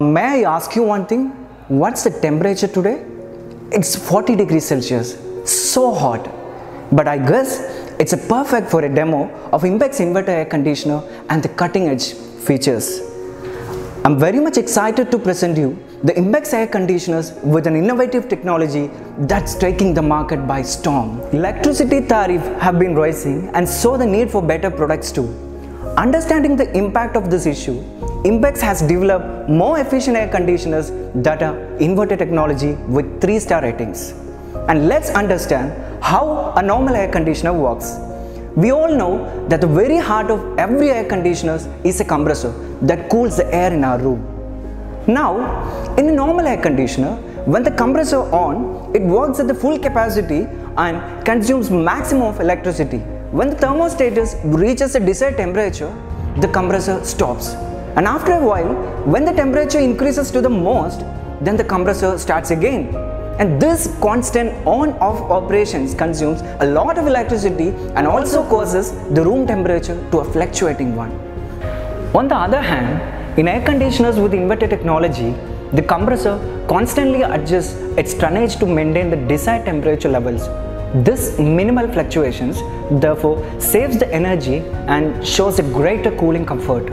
May I ask you one thing? What's the temperature today? It's 40 degrees Celsius. So hot. But I guess it's a perfect for a demo of Impex inverter air conditioner and the cutting edge features. I'm very much excited to present you the Impex air conditioners with an innovative technology that's taking the market by storm. Electricity tariffs have been rising and so the need for better products too. Understanding the impact of this issue, Impex has developed more efficient air conditioners that are inverter technology with 3-star ratings. And let's understand how a normal air conditioner works. We all know that the very heart of every air conditioner is a compressor that cools the air in our room. Now, in a normal air conditioner, when the compressor on, it works at the full capacity and consumes maximum of electricity. When the thermostat reaches the desired temperature, the compressor stops. And after a while, when the temperature increases to the most, then the compressor starts again. And this constant on-off operations consumes a lot of electricity and also causes the room temperature to a fluctuating one. On the other hand, in air conditioners with inverter technology, the compressor constantly adjusts its tonnage to maintain the desired temperature levels. This minimal fluctuations therefore saves the energy and shows a greater cooling comfort.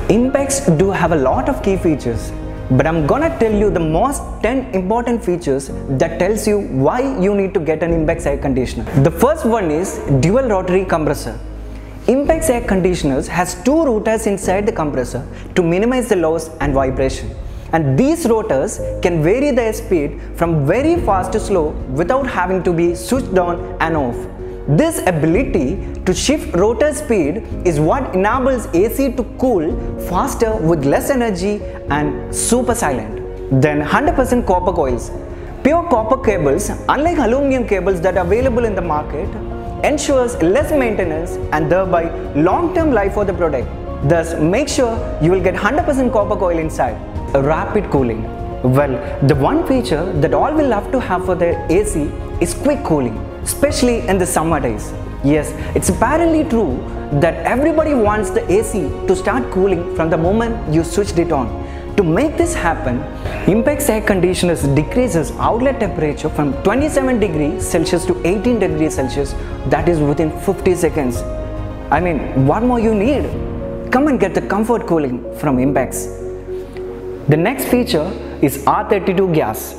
Impex do have a lot of key features, but I'm gonna tell you the most 10 important features that tells you why you need to get an Impex air conditioner. The first one is dual rotary compressor. Impex air conditioners has 2 rotors inside the compressor to minimize the loss and vibration. And these rotors can vary their speed from very fast to slow without having to be switched on and off. This ability to shift rotor speed is what enables AC to cool faster with less energy and super silent. Then 100% copper coils. Pure copper cables, unlike aluminum cables that are available in the market, ensures less maintenance and thereby long-term life for the product. Thus, make sure you will get 100% copper coil inside. Rapid cooling. Well, the one feature that all will have to have for their AC is quick cooling, especially in the summer days. Yes, it's apparently true that everybody wants the AC to start cooling from the moment you switched it on. To make this happen, Impex air conditioners decreases outlet temperature from 27 degrees Celsius to 18 degrees Celsius, that is within 50 seconds. I mean, what more you need? Come and get the comfort cooling from Impex. The next feature is R32 gas.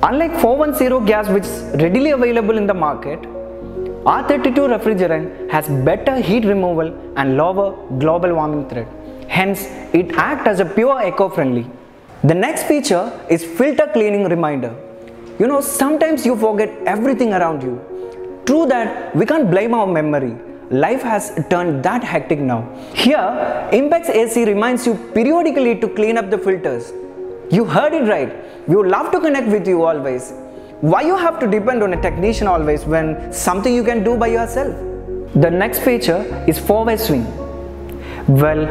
Unlike 410 gas which is readily available in the market, R32 refrigerant has better heat removal and lower global warming threat. Hence, it acts as a pure eco-friendly. The next feature is filter cleaning reminder. You know, sometimes you forget everything around you. True that we can't blame our memory. Life has turned that hectic now. Here, Impex AC reminds you periodically to clean up the filters. You heard it right. We would love to connect with you always. Why you have to depend on a technician always when something you can do by yourself? The next feature is 4-way swing. Well,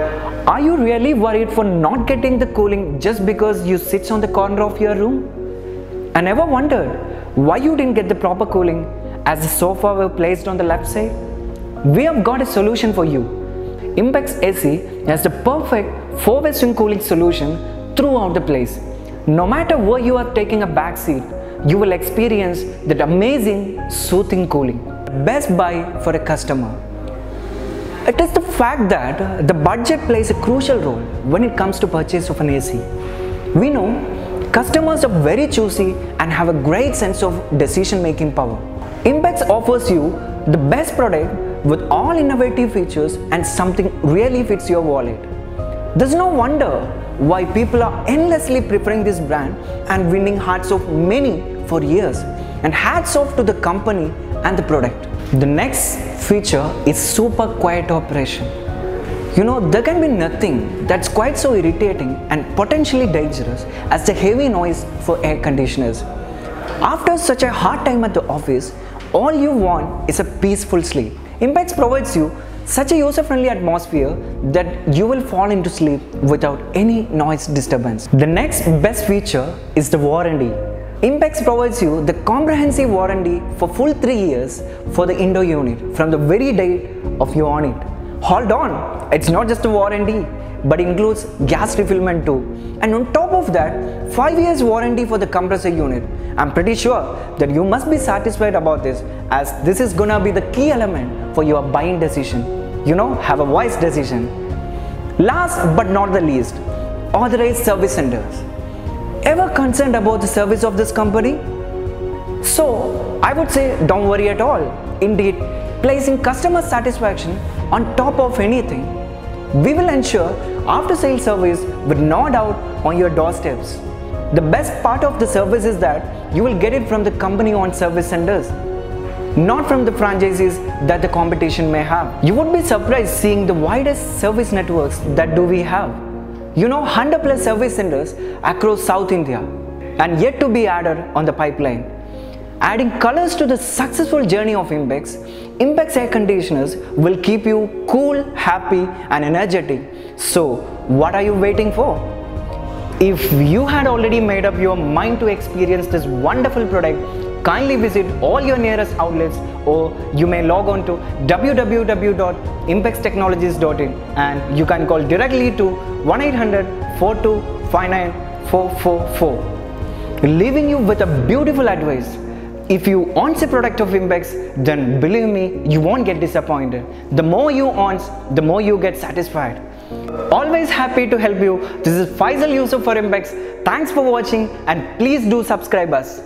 are you really worried for not getting the cooling just because you sit on the corner of your room? I never wondered why you didn't get the proper cooling as the sofa were placed on the left side. We have got a solution for you. Impex AC has the perfect 4-way swing cooling solution throughout the place. No matter where you are taking a back seat, you will experience that amazing soothing cooling. Best buy for a customer. It is the fact that the budget plays a crucial role when it comes to purchase of an AC. We know customers are very choosy and have a great sense of decision-making power. Impex offers you the best product with all innovative features and something really fits your wallet. There's no wonder why people are endlessly preferring this brand and winning hearts of many for years. And hats off to the company and the product. The next feature is super quiet operation. You know, there can be nothing that's quite so irritating and potentially dangerous as the heavy noise for air conditioners. After such a hard time at the office, all you want is a peaceful sleep. Impex provides you such a user-friendly atmosphere that you will fall into sleep without any noise disturbance. The next best feature is the warranty. Impex provides you the comprehensive warranty for full 3 years for the indoor unit from the very day of you own it. Hold on, it's not just a warranty, but includes gas refillment too. And on top of that, 5 years warranty for the compressor unit. I'm pretty sure that you must be satisfied about this, as this is gonna be the key element for your buying decision. Have a wise decision. Last but not the least, authorized service centers. Ever concerned about the service of this company? So I would say don't worry at all. Indeed, placing customer satisfaction on top of anything, we will ensure after sales service with no doubt on your doorsteps. The best part of the service is that you will get it from the company-owned service centers, not from the franchises that the competition may have. You would be surprised seeing the widest service networks that we have. 100 plus service centers across South India, and yet to be added on the pipeline. Adding colors to the successful journey of Impex, Impex air conditioners will keep you cool, happy and energetic. So what are you waiting for? If you had already made up your mind to experience this wonderful product, kindly visit all your nearest outlets, or you may log on to www.impextechnologies.in and you can call directly to 1-800-4259-444, leaving you with a beautiful advice. If you own a product of Impex, then believe me, you won't get disappointed. The more you own, the more you get satisfied. Always happy to help you. This is Faisal Yusuf for Impex. Thanks for watching and please do subscribe us.